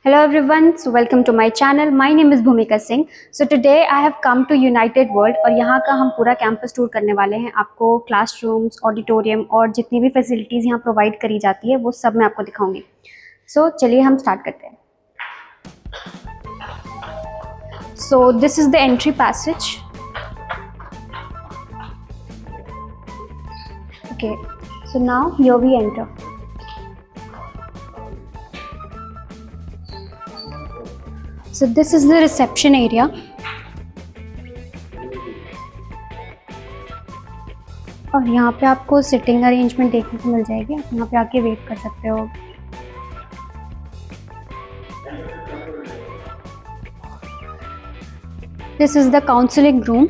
Hello everyone, so welcome to my channel. My name is Bhumika Singh. So today I have come to United World और यहाँ का हम पूरा campus tour करने वाले हैं। आपको क्लासरूम्स, ऑडिटोरियम और जितनी भी फैसिलिटीज़ यहाँ प्रोवाइड करी जाती है वो सब मैं आपको दिखाऊंगी। So चलिए हम स्टार्ट करते हैं। So this is the entry passage. Okay, so now here we enter. So this is the reception area. और यहाँ पे आपको सिटिंग अरेंजमेंट देखने को मिल जाएगी। आप यहाँ पे आके वेट कर सकते हो। This is the counseling room.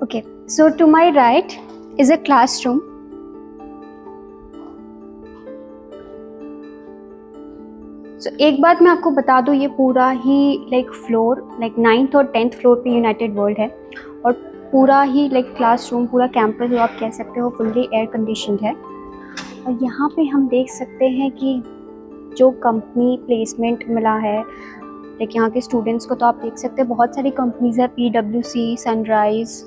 Okay, so to my right is a classroom. So एक बात मैं आपको बता दूँ, ये पूरा ही फ्लोर 9th और 10th फ्लोर पे यूनाइटेड वर्ल्ड है और पूरा ही क्लासरूम, पूरा कैंपस जो आप कह सकते हो फुल्ली एयर कंडीशनड है। और यहाँ पे हम देख सकते हैं कि जो कंपनी प्लेसमेंट मिला है यहाँ के स्टूडेंट्स को, तो आप देख सकते हैं बहुत सारी कंपनीज है, PwC, sunrise,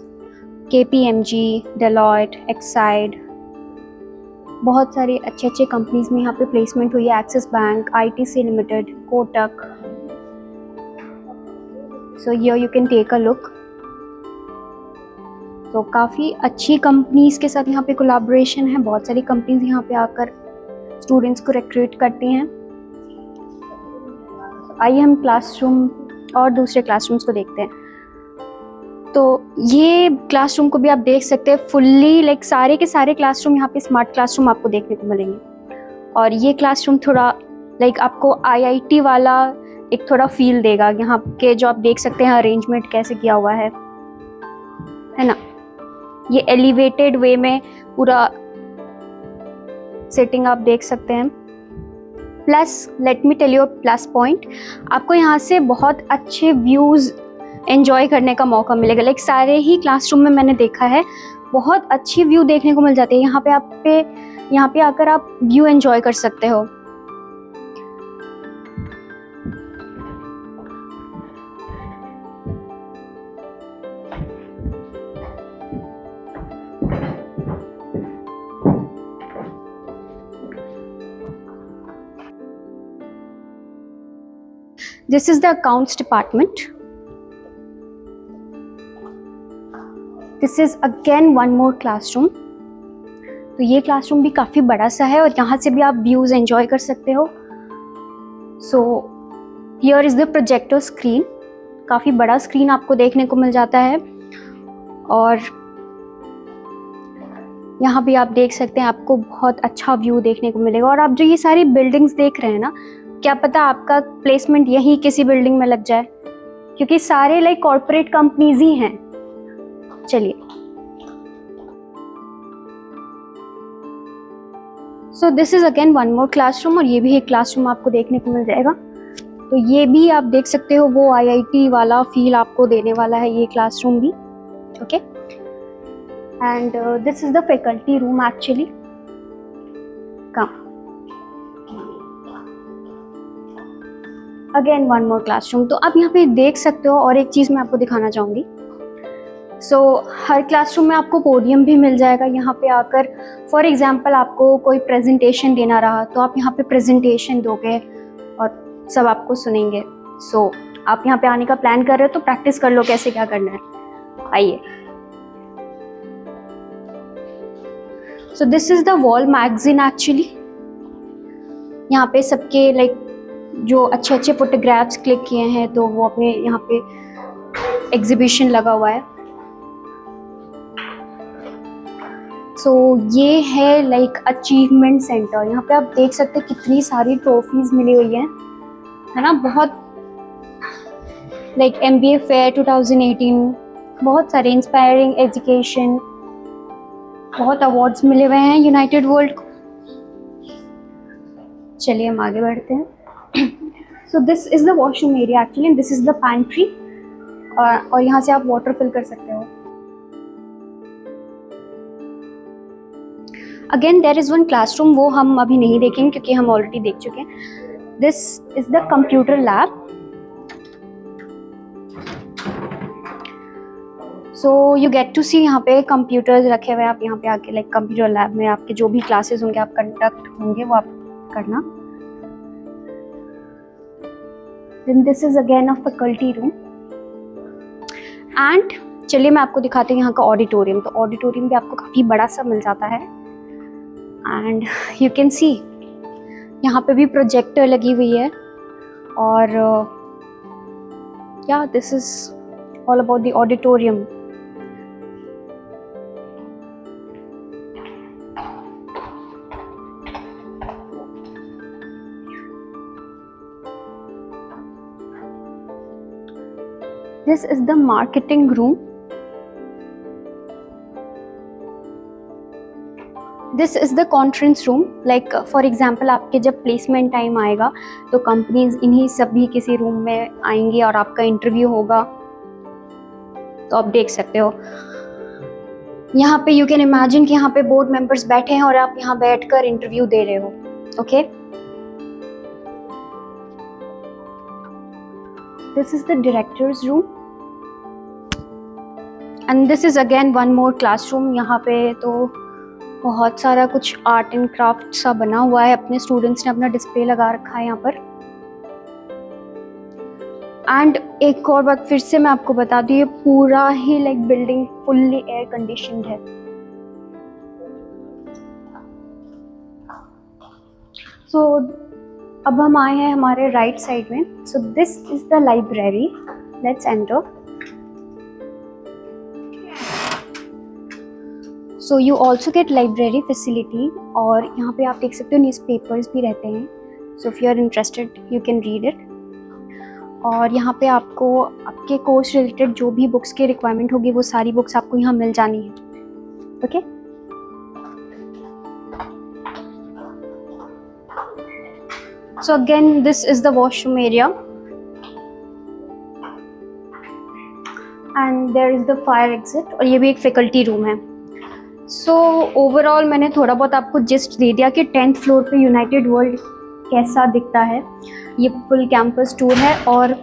KPMG, Deloitte, Exide, बहुत सारे अच्छे कंपनीज में यहाँ पे प्लेसमेंट हुई है। Axis Bank, ITC limited, Kotak. So here you can take a look. तो काफ़ी अच्छी कंपनीज के साथ यहाँ पे कोलैबोरेशन है। बहुत सारी कंपनीज यहाँ पे आकर स्टूडेंट्स को रिक्रूट करती हैं। आइए हम क्लासरूम और दूसरे क्लासरूम्स को देखते हैं। तो ये क्लासरूम को भी आप देख सकते हैं फुल्ली सारे के सारे क्लासरूम यहाँ पे स्मार्ट क्लासरूम आपको देखने को मिलेंगे। और ये क्लासरूम थोड़ा आपको IIT वाला एक थोड़ा फील देगा। यहाँ के जो आप देख सकते हैं अरेंजमेंट कैसे किया हुआ है ना। ये एलिवेटेड वे में पूरा सेटिंग आप देख सकते हैं। Plus let me tell you plus point, आपको यहाँ से बहुत अच्छे व्यूज़ एंजॉय करने का मौका मिलेगा। सारे ही क्लासरूम में मैंने देखा है बहुत अच्छी व्यू देखने को मिल जाती है। यहाँ पे आकर आप व्यू एंजॉय कर सकते हो। This is the accounts department. This is again one more classroom. तो ये क्लासरूम भी काफ़ी बड़ा सा है और यहाँ से भी आप व्यूज़ एंजॉय कर सकते हो। So here is the projector screen. काफ़ी बड़ा स्क्रीन आपको देखने को मिल जाता है और यहाँ भी आप देख सकते हैं आपको बहुत अच्छा व्यू देखने को मिलेगा। और आप जो ये सारी बिल्डिंग्स देख रहे हैं ना, क्या पता आपका प्लेसमेंट यही किसी बिल्डिंग में लग जाए, क्योंकि सारे कॉर्पोरेट कंपनीज ही हैं। चलिए, so this is again one more classroom और ये भी एक क्लासरूम आपको देखने को मिल जाएगा। तो ये भी आप देख सकते हो वो IIT वाला फील आपको देने वाला है ये क्लासरूम भी। Okay, and this is the faculty room actually. Come again one more classroom. तो आप यहाँ पे देख सकते हो। और एक चीज़ मैं आपको दिखाना चाहूँगी। सो हर क्लासरूम में आपको पोडियम भी मिल जाएगा। यहाँ पे आकर फॉर एग्जांपल आपको कोई प्रेजेंटेशन देना रहा तो आप यहाँ पे प्रेजेंटेशन दोगे और सब आपको सुनेंगे। सो आप यहाँ पे आने का प्लान कर रहे हो तो प्रैक्टिस कर लो कैसे क्या करना है। आइए, सो this is the wall magazine actually. यहाँ पे सबके जो अच्छे फोटोग्राफ्स क्लिक किए हैं तो वो अपने यहाँ पे एग्जीबिशन लगा हुआ है। सो ये है अचीवमेंट सेंटर। यहाँ पे आप देख सकते हैं कितनी सारी ट्रॉफीज मिली हुई हैं, है ना। बहुत MBA फेयर 2018, बहुत सारे इंस्पायरिंग एजुकेशन, बहुत अवार्ड्स मिले हुए हैं यूनाइटेड वर्ल्ड को। चलिए हम आगे बढ़ते हैं। So this is the washroom area actually, this is the pantry, और यहाँ से आप वाटर फिल कर सकते हो। Again there is one classroom, वो हम अभी नहीं देखेंगे क्योंकि हम ऑलरेडी देख चुके हैं। This is the computer lab. So you get to see यहाँ पे कंप्यूटर्स रखे हुए हैं। आप यहाँ पे आके लाइक कंप्यूटर लैब में आपके जो भी क्लासेस होंगे, आप कंडक्ट होंगे, वो आप करना। Then this is again a faculty room. And चलिए मैं आपको दिखाती हूँ यहाँ का ऑडिटोरियम। तो ऑडिटोरियम भी आपको काफ़ी बड़ा सा मिल जाता है। एंड यू कैन सी यहाँ पे भी प्रोजेक्टर लगी हुई है। और या this is all about the auditorium. This is the marketing room. This is the conference room. Like for example, आपके जब प्लेसमेंट टाइम आएगा तो कंपनीज इन्हीं सभी किसी रूम में आएंगी और आपका इंटरव्यू होगा, तो आप देख सकते हो। यहाँ पे यू कैन इमेजिन कि यहाँ पे बोर्ड मेंबर्स बैठे हैं और आप यहाँ बैठकर इंटरव्यू दे रहे हो। Okay, this is the directors room. And this is again one more classroom. यहाँ पे तो बहुत सारा कुछ आर्ट एंड क्राफ्ट सा बना हुआ है, अपने स्टूडेंट्स ने अपना डिस्प्ले लगा रखा है यहाँ पर। एंड एक और बात फिर से मैं आपको बता दूँ, ये पूरा ही like building fully air conditioned है। सो अब हम आए हैं हमारे राइट साइड में। So this is the library. Let's enter. So you also gate library facility, और यहाँ पे आप देख सकते हो न्यूज़पेपर्स भी रहते हैं। So if you are interested you can read it. और यहाँ पे आपको आपके कोर्स रिलेटेड जो भी बुक्स की रिक्वायरमेंट होगी वो सारी बुक्स आपको यहाँ मिल जानी है। Okay, so again this is the washroom area and there is the fire exit, और ये भी एक फैकल्टी रूम है। सो ओवरऑल मैंने थोड़ा बहुत आपको जिस्ट दे दिया कि 10th फ्लोर पे यूनाइटेड वर्ल्ड कैसा दिखता है। ये फुल कैंपस टूर है, और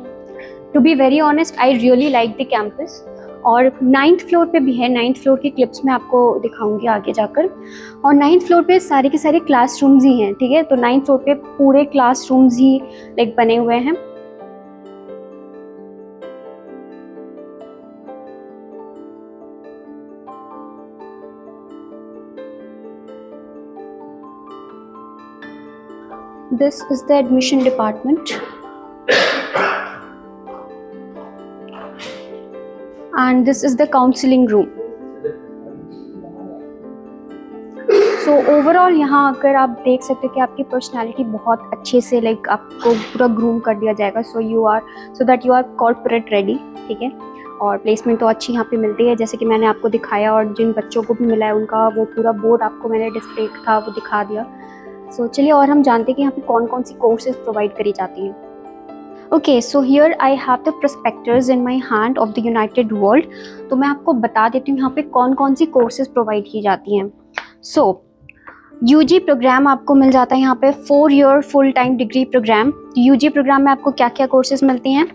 to be very honest I really like the campus. और 9th फ्लोर पे भी है। 9th फ्लोर की क्लिप्स मैं आपको दिखाऊंगी आगे जाकर। और 9th फ्लोर पे सारे के सारे क्लासरूम्स ही हैं, ठीक है। तो 9th फ्लोर पे पूरे क्लासरूम्स ही लाइक बने हुए हैं। This is the admission department, and this is the counseling room. So overall यहाँ आकर आप देख सकते हैं कि आपकी पर्सनालिटी बहुत अच्छे से लाइक आपको पूरा ग्रूम कर दिया जाएगा। so that you are corporate ready, ठीक है। और प्लेसमेंट तो अच्छी यहाँ पे मिलती है, जैसे कि मैंने आपको दिखाया, और जिन बच्चों को भी मिला है उनका वो पूरा बोर्ड आपको मैंने डिस्प्ले था वो दिखा दिया। सो चलिए और हम जानते हैं कि यहाँ पे कौन कौन सी कोर्सेज प्रोवाइड करी जाती हैं। Okay, so here I have the prospectus in my hand of the United world. तो मैं आपको बता देती हूँ यहाँ पे कौन कौन सी कोर्सेज प्रोवाइड की जाती हैं। सो यूजी प्रोग्राम आपको मिल जाता है यहाँ पे 4 year full time degree programme. UG programme में आपको क्या क्या कोर्सेज मिलती हैं?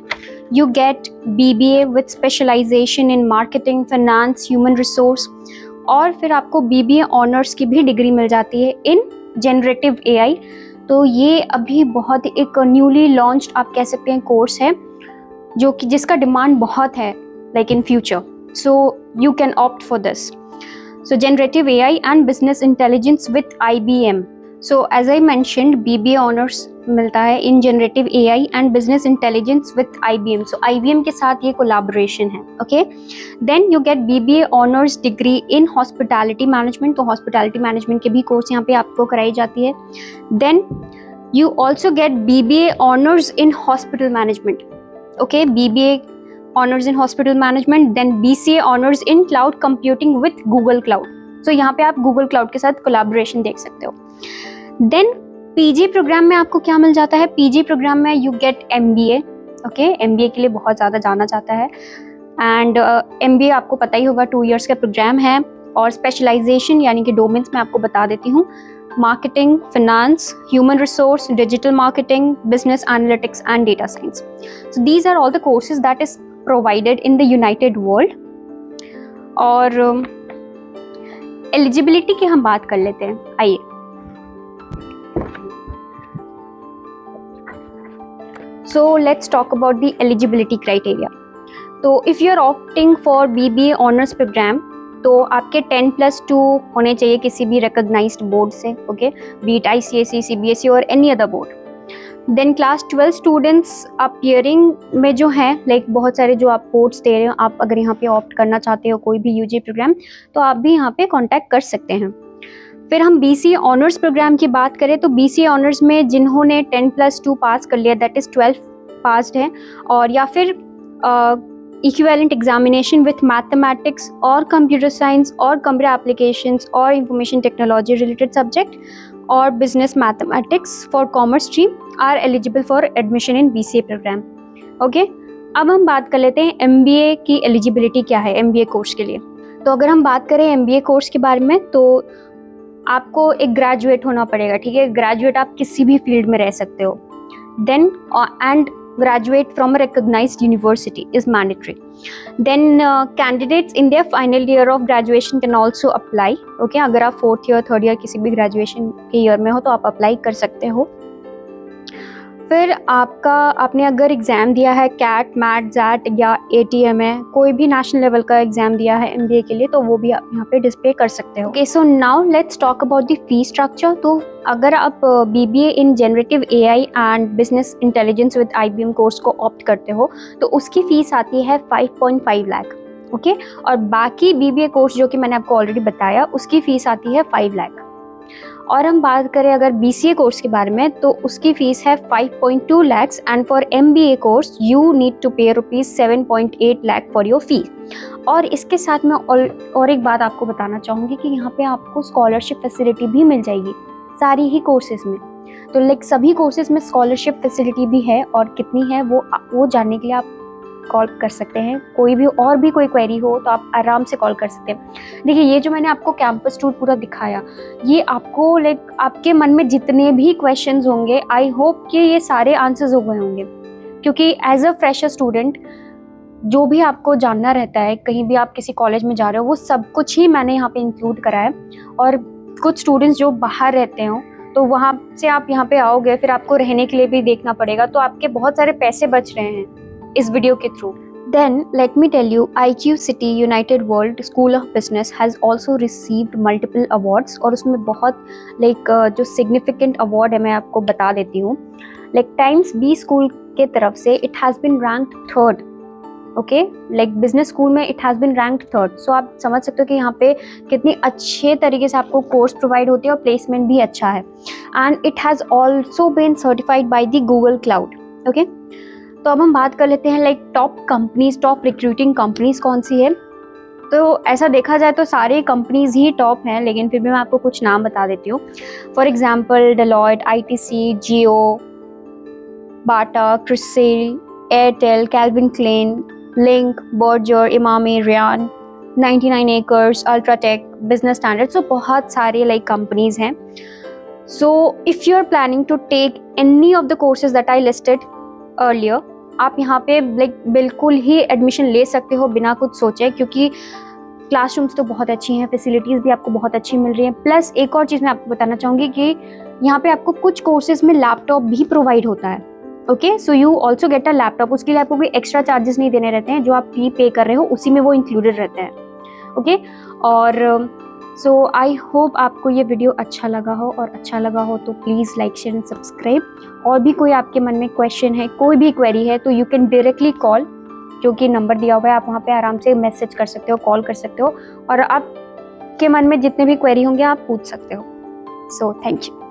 You get BBA with specialisation in marketing, finance, human resource, और फिर आपको BBA ऑनर्स की भी डिग्री मिल जाती है इन जनरेटिव AI। तो ये अभी बहुत एक न्यूली लॉन्च्ड आप कह सकते हैं कोर्स है, जो कि जिसका डिमांड बहुत है like in future. So you can opt for this. So generative AI and business intelligence with IBM। So as I mentioned BBA honours मिलता है in generative AI and business intelligence with IBM। So IBM के साथ ये collaboration है। Okay, then you get BBA honours degree in hospitality management. तो hospitality management के भी course यहाँ पे आपको कराई जाती है। Then you also gate BBA honours in hospital management. Okay, BBA honours in hospital management, then BCA honours in cloud computing with Google cloud. So यहाँ पे आप गूगल क्लाउड के साथ कोलैबोरेशन देख सकते हो। देन पीजी प्रोग्राम में आपको क्या मिल जाता है? पीजी प्रोग्राम में you get MBA. Okay, MBA के लिए बहुत ज़्यादा जाना जाता है। एंड एमबीए आपको पता ही होगा 2 इयर्स का प्रोग्राम है। और स्पेशलाइजेशन यानी कि डोमेन्स में आपको बता देती हूँ, marketing, finance, human resource, digital marketing, business analytics and data science. So these are all the courses that is provided in the United World. और एलिजिबिलिटी की हम बात कर लेते हैं, आइए। So let's talk about the eligibility criteria. तो if you are opting for BBA honors program, तो आपके 10+2 होने चाहिए किसी भी recognized board से, okay, be it ICSE, CBSE और any other board. Then class 12 students appearing में जो हैं, like बहुत सारे जो आप boards दे रहे हो, आप अगर यहाँ पे opt करना चाहते हो कोई भी UG प्रोग्राम, तो आप भी यहाँ पे contact कर सकते हैं। फिर हम BCA ऑनर्स प्रोग्राम की बात करें तो BCA ऑनर्स में जिन्होंने 10+2 पास कर लिया, दैट इज़ 12 पास्ड है, और या फिर equivalent examination with mathematics or computer science or computer applications or information technology related subject or business mathematics for commerce stream are eligible for admission in BCA programme. Okay, अब हम बात कर लेते हैं MBA की एलिजिबिलिटी क्या है MBA course के लिए। तो अगर हम बात करें MBA कोर्स के बारे में, तो आपको एक ग्रेजुएट होना पड़ेगा, ठीक है। ग्रेजुएट आप किसी भी फील्ड में रह सकते हो। Then and graduate from a recognized university is mandatory. Then candidates in their final year of graduation can also apply. Okay, अगर आप 4th year 3rd year किसी भी graduation के year में हो तो आप apply कर सकते हो। फिर आपने अगर एग्ज़ाम दिया है कैट, मैट, जैट या ATMA, कोई भी नेशनल लेवल का एग्ज़ाम दिया है MBA के लिए, तो वो भी आप यहाँ पे डिस्प्ले कर सकते हो। Okay, so now let's talk about the fee structure. तो अगर आप BBA in generative AI and business intelligence with IBM course को ऑप्ट करते हो तो उसकी फ़ीस आती है 5.5 लाख। ओके, और बाकी BBA कोर्स जो कि मैंने आपको ऑलरेडी बताया उसकी फ़ीस आती है 5 लाख। और हम बात करें अगर BCA कोर्स के बारे में तो उसकी फ़ीस है 5.2 lakhs and for MBA course you need to pay ₹7.8 lakh for your फी। और इसके साथ मैं और एक बात आपको बताना चाहूँगी कि यहाँ पे आपको स्कॉलरशिप फैसिलिटी भी मिल जाएगी सारी ही कोर्सेज में। तो लाइक सभी कोर्सेज में स्कॉलरशिप फैसिलिटी भी है, और कितनी है वो जानने के लिए आप कॉल कर सकते हैं। कोई क्वेरी हो तो आप आराम से कॉल कर सकते हैं। देखिए, ये जो मैंने आपको कैंपस टूर पूरा दिखाया, ये आपको लाइक आपके मन में जितने भी क्वेश्चंस होंगे, आई होप कि ये सारे आंसर्स हो गए होंगे, क्योंकि एज अ फ्रेशर स्टूडेंट जो भी आपको जानना रहता है, कहीं भी आप किसी कॉलेज में जा रहे हो, वो सब कुछ ही मैंने यहाँ पे इंक्लूड करा है। और कुछ स्टूडेंट्स जो बाहर रहते हो तो वहाँ से आप यहाँ पे आओगे, फिर आपको रहने के लिए भी देखना पड़ेगा, तो आपके बहुत सारे पैसे बच रहे हैं इस वीडियो के through. Then let me tell you, IGU City United World School of Business has also received multiple awards, और उसमें बहुत जो significant award है मैं आपको बता देती हूँ। Times B School के तरफ से it has been ranked 3rd. Okay, business school में it has been ranked 3rd। So आप समझ सकते हो कि यहाँ पे कितनी अच्छे तरीके से आपको कोर्स प्रोवाइड होती है और प्लेसमेंट भी अच्छा है। And it has also been certified by the Google Cloud. Okay, तो अब हम बात कर लेते हैं टॉप रिक्रूटिंग कंपनीज कौन सी है। तो ऐसा देखा जाए तो सारे कंपनीज ही टॉप हैं, लेकिन फिर भी मैं आपको कुछ नाम बता देती हूँ। For example Deloitte, ITC, Jio, Bata, CRISIL, Airtel, Calvin Klein, Link, Berger, Emami, Ryan, 99 acres, UltraTech, Business Standard. So बहुत सारे कंपनीज हैं। So if you are planning to take any of the courses that I listed earlier, आप यहाँ पे बिल्कुल ही admission ले सकते हो बिना कुछ सोचे, क्योंकि क्लासरूम्स तो बहुत अच्छी हैं, फैसिलिटीज़ भी आपको बहुत अच्छी मिल रही हैं। प्लस एक और चीज़ मैं आपको बताना चाहूँगी कि यहाँ पे आपको कुछ कोर्सेज में लैपटॉप भी प्रोवाइड होता है। Okay, so you also get a laptop. उसके लिए आपको कोई एक्स्ट्रा चार्जेस नहीं देने रहते हैं, जो आप फी पे कर रहे हो उसी में वो इंक्लूडेड रहते हैं। ओके, और सो आई होप आपको ये वीडियो अच्छा लगा हो, और अच्छा लगा हो तो please like, share and subscribe. और भी कोई आपके मन में क्वेश्चन है, कोई भी क्वेरी है, तो यू कैन डायरेक्टली कॉल, क्योंकि नंबर दिया हुआ है, आप वहाँ पे आराम से मैसेज कर सकते हो, कॉल कर सकते हो, और आपके मन में जितने भी क्वेरी होंगे आप पूछ सकते हो। So thank you.